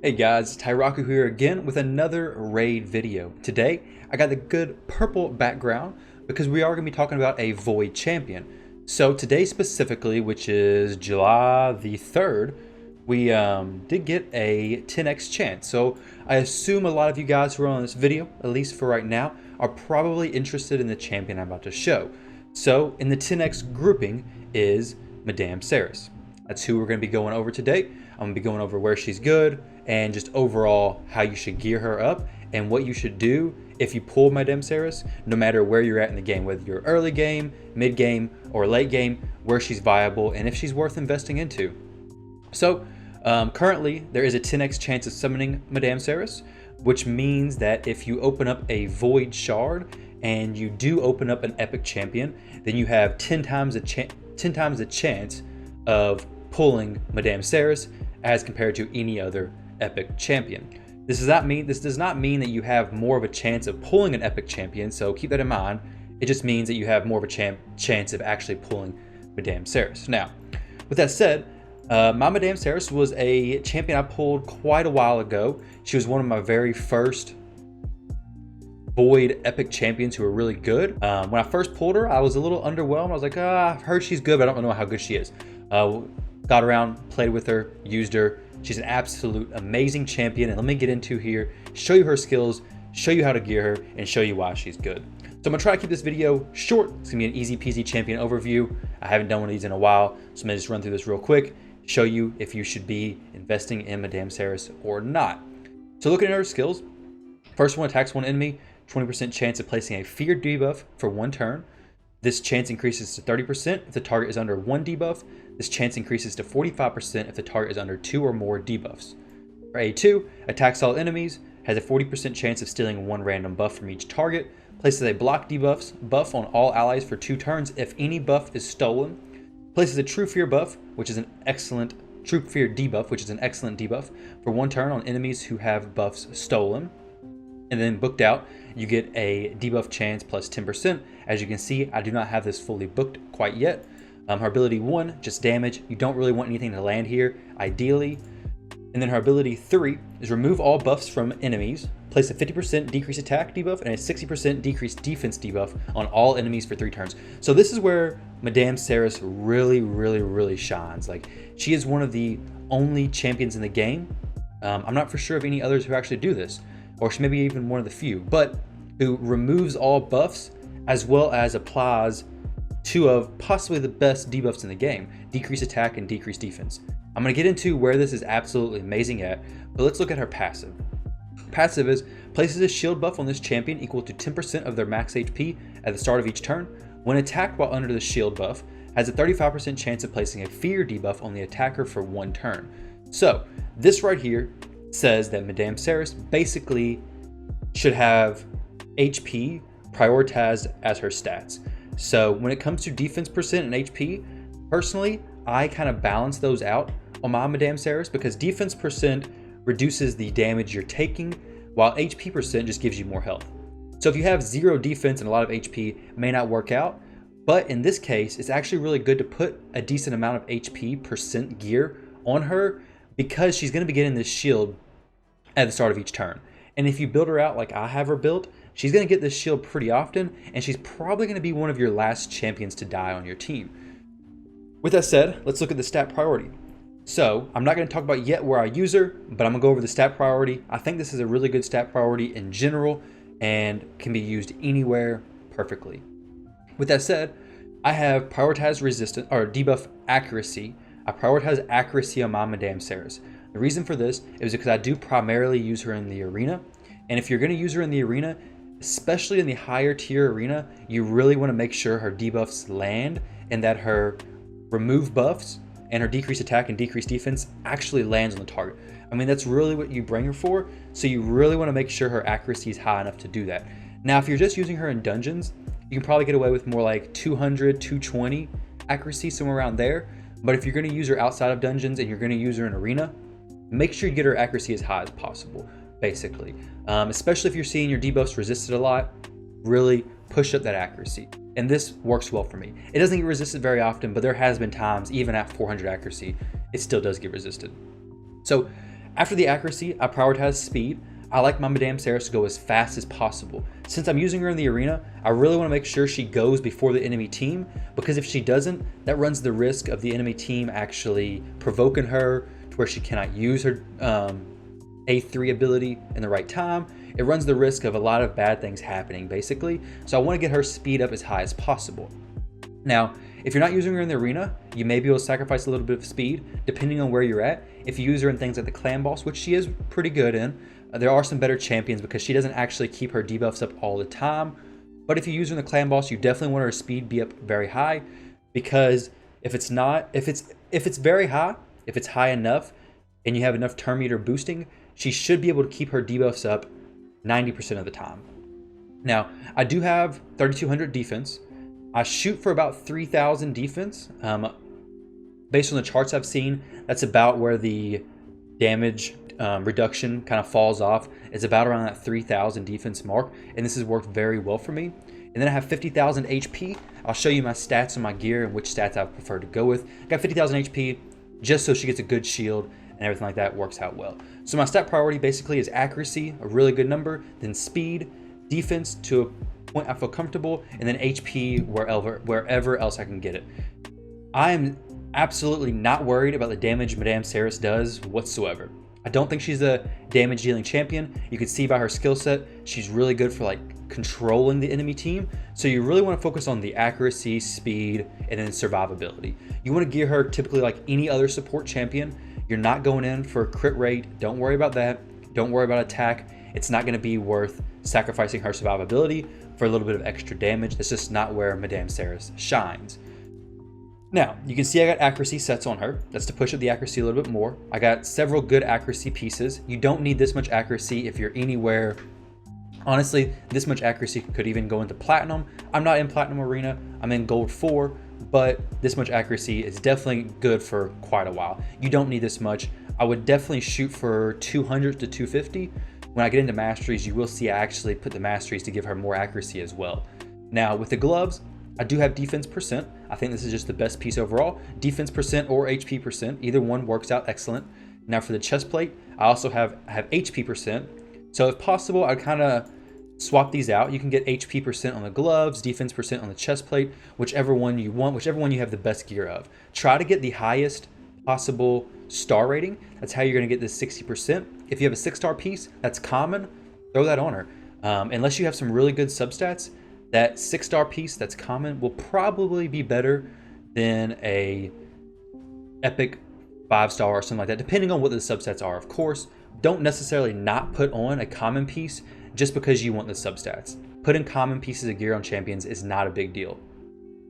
Hey guys, Tyraku here again with another raid video. Today, I got the good purple background because we are going to be talking about a Void champion. So today specifically, which is July the 3rd, we did get a 10x chance. So I assume a lot of you guys who are on this video, at least for right now, are probably interested in the champion I'm about to show. So in the 10x grouping is Madame Serrris. That's who we're going to be going over today. I'm going to be going over where she's good and just overall how you should gear her up and what you should do if you pull Madame Serrris, no matter where you're at in the game, whether you're early game, mid game, or late game, where she's viable and if she's worth investing into. So currently there is a 10x chance of summoning Madame Serrris, which means that if you open up a Void Shard and you do open up an epic champion, then you have 10 times the chance of pulling Madame Serrris as compared to any other epic champion. This does not mean that you have more of a chance of pulling an epic champion, so keep that in mind. It just means that you have more of a chance of actually pulling Madame Serrris. Now, with that said, my Madame Serrris was a champion I pulled quite a while ago. She was one of my very first Void epic champions who were really good. When I first pulled her, I was a little underwhelmed. I was like, I've heard she's good, but I don't know how good she is. Got around, played with her, used her. She's an absolute amazing champion, and let me get into here, show you her skills, show you how to gear her, and show you why she's good. So I'm gonna try to keep this video short. It's gonna be an easy peasy champion overview. I haven't done one of these in a while, so I'm gonna just run through this real quick, show you if you should be investing in Madame Serrris or not. So looking at her skills, first one attacks one enemy, 20% chance of placing a fear debuff for 1 turn. This chance increases to 30% if the target is under 1 debuff. This chance increases to 45% if the target is under 2 or more debuffs. For A2, attacks all enemies, has a 40% chance of stealing 1 random buff from each target, places a block buff on all allies for 2 turns if any buff is stolen, places a True Fear debuff, which is an excellent debuff for 1 turn on enemies who have buffs stolen. And then booked out, you get a debuff chance plus 10%. As you can see, I do not have this fully booked quite yet. Her ability 1, just damage. You don't really want anything to land here, ideally. And then her ability 3 is remove all buffs from enemies, place a 50% decrease attack debuff and a 60% decrease defense debuff on all enemies for 3 turns. So this is where Madame Serrris really shines. Like, she is one of the only champions in the game. I'm not for sure of any others who actually do this, or she may be even one of the few, but who removes all buffs as well as applies 2 of possibly the best debuffs in the game, decrease attack and decrease defense. I'm going to get into where this is absolutely amazing at, but let's look at her passive. Passive is places a shield buff on this champion equal to 10% of their max HP at the start of each turn. When attacked while under the shield buff, has a 35% chance of placing a fear debuff on the attacker for 1 turn. So this right here says that Madame Serrris basically should have HP prioritized as her stats. So when it comes to defense percent and HP, personally, I kind of balance those out on my Madame Serrris because defense percent reduces the damage you're taking, while HP percent just gives you more health. So if you have 0 defense and a lot of HP, it may not work out, but in this case, it's actually really good to put a decent amount of HP percent gear on her because she's going to be getting this shield at the start of each turn. And if you build her out like I have her built, she's going to get this shield pretty often, and she's probably going to be one of your last champions to die on your team. With that said, let's look at the stat priority. So I'm not going to talk about yet where I use her, but I'm going to go over the stat priority. I think this is a really good stat priority in general and can be used anywhere perfectly. With that said, I have prioritized resistance or debuff accuracy. I prioritize accuracy on my Madame Serrris. The reason for this is because I do primarily use her in the arena. And if you're going to use her in the arena, especially in the higher tier arena, you really want to make sure her debuffs land and that her remove buffs and her decrease attack and decrease defense actually lands on the target. I mean, that's really what you bring her for. So you really want to make sure her accuracy is high enough to do that. Now, if you're just using her in dungeons, you can probably get away with more like 200, 220 accuracy, somewhere around there. But if you're going to use her outside of dungeons and you're going to use her in arena, make sure you get her accuracy as high as possible, basically. Especially if you're seeing your debuffs resisted a lot, really push up that accuracy. And this works well for me. It doesn't get resisted very often, but there has been times, even at 400 accuracy, it still does get resisted. So After the accuracy, I prioritize speed. I like my Madame Serrris to go as fast as possible. Since I'm using her in the arena, I really want to make sure she goes before the enemy team, because if she doesn't, that runs the risk of the enemy team actually provoking her to where she cannot use her A3 ability in the right time. It runs the risk of a lot of bad things happening, basically. So I want to get her speed up as high as possible. Now, if you're not using her in the arena, you may be able to sacrifice a little bit of speed, depending on where you're at. If you use her in things like the clan boss, which she is pretty good in, there are some better champions because she doesn't actually keep her debuffs up all the time. But if you use her in the clan boss, you definitely want her speed be up very high, because if it's very high, if it's high enough, and you have enough turn meter boosting, she should be able to keep her debuffs up 90% of the time. Now, I do have 3,200 defense. I shoot for about 3,000 defense. Based on the charts I've seen, that's about where the damage reduction kind of falls off. It's about around that 3,000 defense mark, and this has worked very well for me. And then I have 50,000 HP. I'll show you my stats on my gear and which stats I prefer to go with. I got 50,000 HP just so she gets a good shield and everything like that works out well. So my stat priority basically is accuracy, a really good number, then speed, defense to a point I feel comfortable, and then HP wherever else I can get it. I am absolutely not worried about the damage Madame Serrris does whatsoever. I don't think she's a damage dealing champion. You can see by her skill set, she's really good for like controlling the enemy team. So you really want to focus on the accuracy, speed, and then survivability. You want to gear her typically like any other support champion. You're not going in for crit rate. Don't worry about that. Don't worry about attack. It's not going to be worth sacrificing her survivability for a little bit of extra damage. That's just not where Madame Serrris shines. Now, you can see I got accuracy sets on her. That's to push up the accuracy a little bit more. I got several good accuracy pieces. You don't need this much accuracy if you're anywhere. Honestly, this much accuracy could even go into platinum. I'm not in platinum arena. I'm in gold 4, but this much accuracy is definitely good for quite a while. You don't need this much. I would definitely shoot for 200 to 250. When I get into masteries, you will see I actually put the masteries to give her more accuracy as well. Now, with the gloves, I do have defense percent. I think this is just the best piece overall. Defense percent or HP percent, either one works out excellent. Now for the chest plate, I also have HP percent. So if possible, I'd kind of swap these out. You can get HP percent on the gloves, defense percent on the chest plate, whichever one you want, whichever one you have the best gear of. Try to get the highest possible star rating. That's how you're going to get this 60%. If you have a 6-star piece, that's common, throw that on her. Unless you have some really good substats, that 6-star piece that's common will probably be better than a epic 5-star or something like that, depending on what the substats are. Of course, don't necessarily not put on a common piece just because you want the substats. Putting common pieces of gear on champions is not a big deal.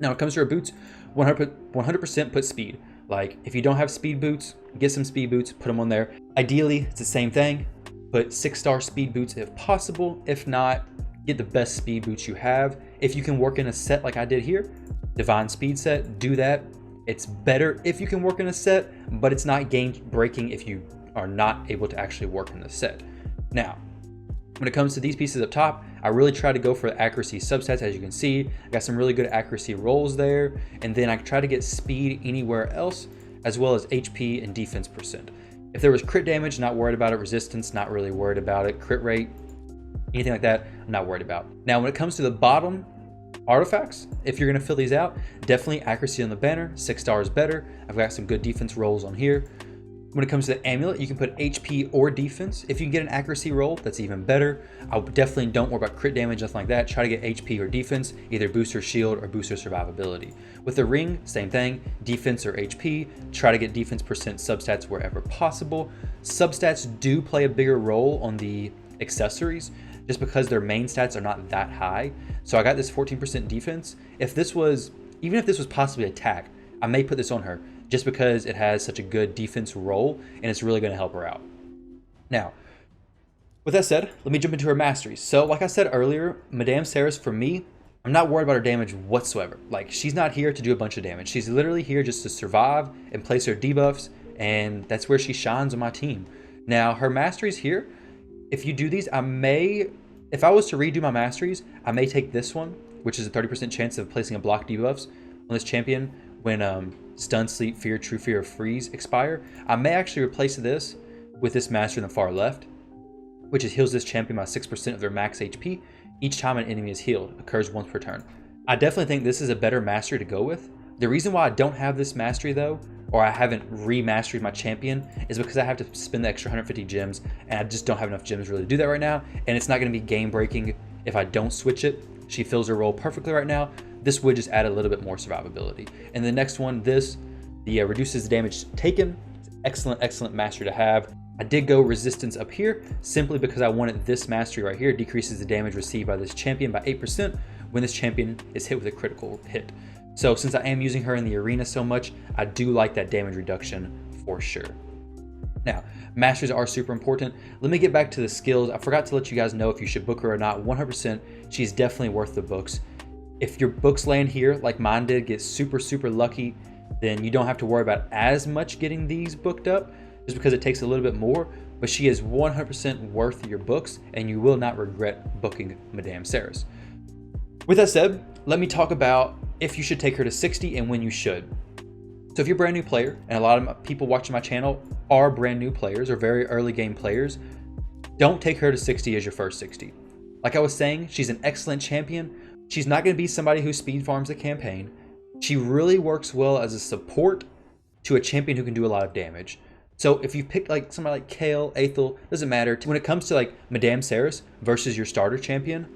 Now, when it comes to her boots, 100% put speed. Like, if you don't have speed boots, get some speed boots, put them on there. Ideally, it's the same thing. Put 6-star speed boots if possible. If not, get the best speed boots you have. If you can work in a set like I did here, Divine Speed set, do that. It's better if you can work in a set, but it's not game breaking if you are not able to actually work in the set. Now, when it comes to these pieces up top, I really try to go for accuracy substats. As you can see, I got some really good accuracy rolls there. And then I try to get speed anywhere else, as well as HP and defense percent. If there was crit damage, not worried about it. Resistance, not really worried about it. Crit rate, anything like that, I'm not worried about. Now, when it comes to the bottom artifacts, if you're gonna fill these out, definitely accuracy on the banner, 6 stars better. I've got some good defense rolls on here. When it comes to the amulet, you can put HP or defense. If you can get an accuracy roll, that's even better. I definitely don't worry about crit damage, nothing like that. Try to get HP or defense, either boost her shield or boost her survivability. With the ring, same thing, defense or HP. Try to get defense percent substats wherever possible. Substats do play a bigger role on the accessories, just because their main stats are not that high. So I got this 14% defense. Even if this was possibly attack, I may put this on her just because it has such a good defense role and it's really gonna help her out. Now, with that said, let me jump into her masteries. So like I said earlier, Madame Serrris, for me, I'm not worried about her damage whatsoever. Like, she's not here to do a bunch of damage. She's literally here just to survive and place her debuffs, and that's where she shines on my team. Now, her masteries here, if you do these, if I was to redo my masteries, I may take this one, which is a 30% chance of placing a block debuffs on this champion when Stun, Sleep, Fear, True Fear, or Freeze expire. I may actually replace this with this mastery in the far left, which is heals this champion by 6% of their max HP each time an enemy is healed, occurs once per turn. I definitely think this is a better mastery to go with. The reason why I don't have this mastery though, or I haven't remastered my champion, is because I have to spend the extra 150 gems, and I just don't have enough gems really to do that right now, and it's not going to be game breaking if I don't switch it. She fills her role perfectly right now. This would just add a little bit more survivability. And the next one, reduces the damage taken. Excellent mastery to have. I did go resistance up here simply because I wanted this mastery right here. Decreases the damage received by this champion by 8% when this champion is hit with a critical hit. So since I am using her in the arena so much, I do like that damage reduction for sure. Now, masteries are super important. Let me get back to the skills. I forgot to let you guys know if you should book her or not. 100%, she's definitely worth the books. If your books land here, like mine did, get super lucky, then you don't have to worry about as much getting these booked up, just because it takes a little bit more, but she is 100% worth your books, and you will not regret booking Madame Serrris. With that said, let me talk about if you should take her to 60 and when you should. So if you're a brand new player, and a lot of people watching my channel are brand new players or very early game players, don't take her to 60 as your first 60. Like I was saying, she's an excellent champion. She's not going to be somebody who speed farms the campaign. She really works well as a support to a champion who can do a lot of damage. So if you pick like somebody like Kale, Aethel, doesn't matter. When it comes to like Madame Serrris versus your starter champion,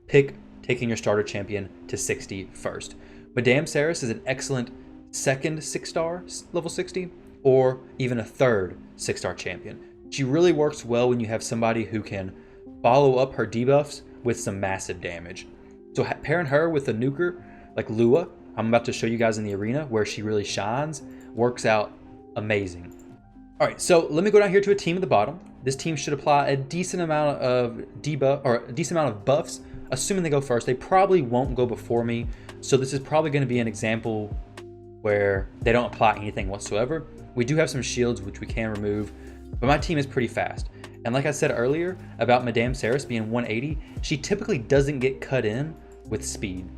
pick taking your starter champion to 60 first. Madame Serrris is an excellent second 6-star level 60, or even a third 6-star champion. She really works well when you have somebody who can follow up her debuffs with some massive damage. So pairing her with a nuker like Lua, I'm about to show you guys in the arena where she really shines, works out amazing. All right, so let me go down here to a team at the bottom. This team should apply a decent amount of debuff, or a decent amount of buffs, assuming they go first. They probably won't go before me, so this is probably going to be an example where they don't apply anything whatsoever. We do have some shields which we can remove, but my team is pretty fast. And like I said earlier about Madame Serrris being 180, she typically doesn't get cut in with speed.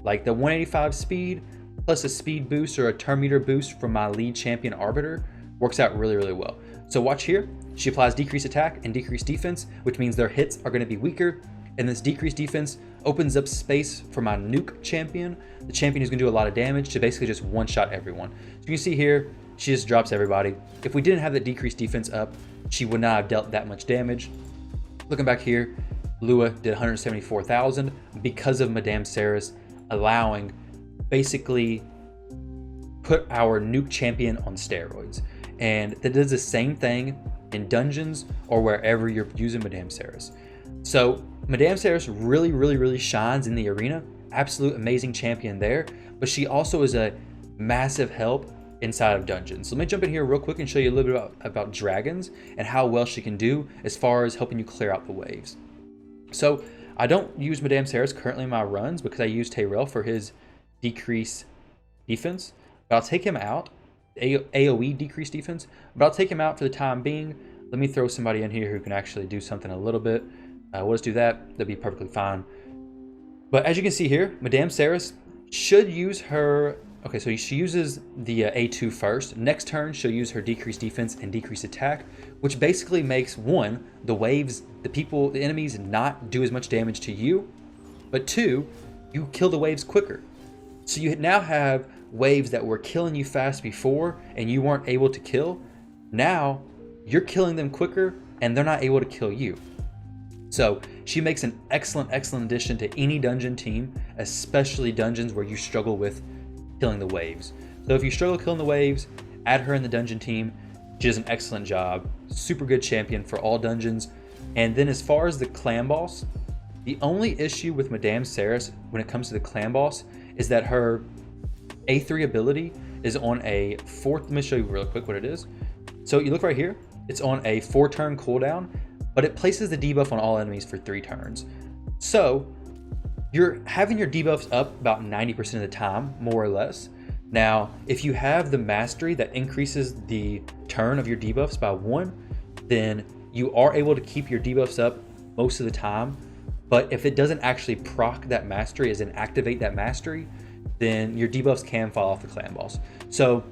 Like the 185 speed plus a speed boost or a turn meter boost from my lead champion Arbiter works out really well. So watch here, she applies decreased attack and decreased defense, which means their hits are going to be weaker. And this decreased defense opens up space for my nuke champion, the champion who's going to do a lot of damage, to basically just one-shot everyone. So you can see here, she just drops everybody. If we didn't have the decreased defense up, she would not have dealt that much damage. Looking back here, Lua did 174,000 because of Madame Serrris allowing basically put our nuke champion on steroids. And that does the same thing in dungeons or wherever you're using Madame Serrris. So Madame Serrris really shines in the arena. Absolute amazing champion there, but she also is a massive help inside of dungeons. So let me jump in here real quick and show you a little bit about dragons and how well she can do as far as helping you clear out the waves. So I don't use Madame Serrris currently in my runs because I use Tyrell for his decrease defense, but I'll take him out, AoE decrease defense, but I'll take him out for the time being. Let me throw somebody in here who can actually do something a little bit. We'll just do that. That'll be perfectly fine. But as you can see here, Madame Serrris should use her. Okay, so she uses the A2 first. Next turn, she'll use her decreased defense and decreased attack, which basically makes, one, the waves, the enemies not do as much damage to you, but two, you kill the waves quicker. So you now have waves that were killing you fast before and you weren't able to kill. Now you're killing them quicker and they're not able to kill you. So she makes an excellent addition to any dungeon team, especially dungeons where you struggle with killing the waves. So if you struggle killing the waves, add her in the dungeon team. She does an excellent job. Super good champion for all dungeons. And then as far as the clan boss, the only issue with Madame Serrris when it comes to the clan boss is that her A3 ability is on a 4th, let me show you real quick what it is. So you look right here, it's on a 4-turn cooldown, but it places the debuff on all enemies for 3 turns. So you're having your debuffs up about 90% of the time, more or less. Now, if you have the mastery that increases the turn of your debuffs by 1, then you are able to keep your debuffs up most of the time. But if it doesn't actually proc that mastery, as in activate that mastery, then your debuffs can fall off the clan boss. So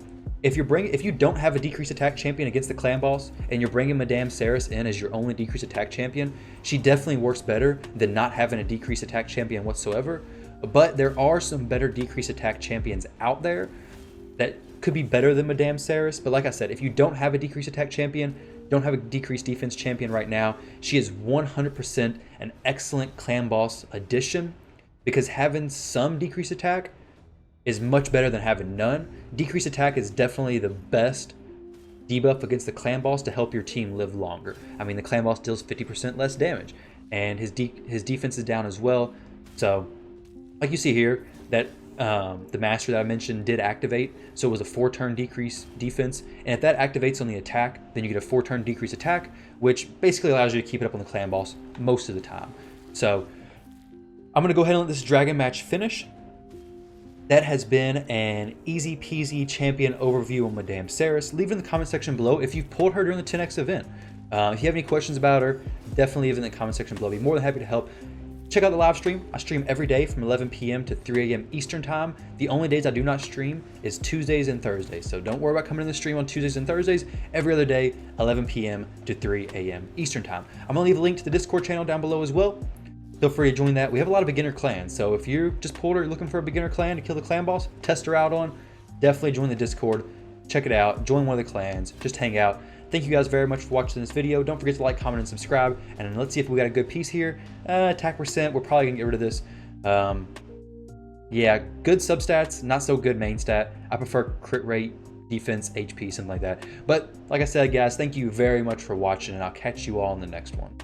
if you don't have a decreased attack champion against the clan boss and you're bringing Madame Serrris in as your only decreased attack champion, she definitely works better than not having a decreased attack champion whatsoever. But there are some better decreased attack champions out there that could be better than Madame Serrris. But like I said, if you don't have a decreased attack champion, don't have a decreased defense champion right now, she is 100% an excellent clan boss addition, because having some decreased attack is much better than having none. Decreased attack is definitely the best debuff against the clan boss to help your team live longer. I mean, the clan boss deals 50% less damage, and his defense is down as well. So, like you see here, that the master that I mentioned did activate, so it was a 4-turn decrease defense, and if that activates on the attack, then you get a 4-turn decrease attack, which basically allows you to keep it up on the clan boss most of the time. So, I'm going to go ahead and let this dragon match finish. That has been an easy peasy champion overview on Madame Serrris. Leave it in the comment section below if you've pulled her during the 10x event. If you have any questions about her, definitely leave it in the comment section below. I'll be more than happy to help. Check out the live stream. I stream every day from 11 p.m. to 3 a.m. Eastern time. The only days I do not stream is Tuesdays and Thursdays. So don't worry about coming in the stream on Tuesdays and Thursdays. Every other day, 11 p.m. to 3 a.m. Eastern time. I'm going to leave a link to the Discord channel down below as well. Feel free to join that. We have a lot of beginner clans, so if you're just pulled or looking for a beginner clan to kill the clan boss, test her out on, definitely join the Discord, check it out, join one of the clans, just hang out. Thank you guys very much for watching this video. Don't forget to like, comment, and subscribe, and let's see if we got a good piece here. Attack percent, we're probably gonna get rid of this. Yeah, good substats, not so good main stat. I prefer crit rate, defense, HP, something like that. But like I said, guys, thank you very much for watching, and I'll catch you all in the next one.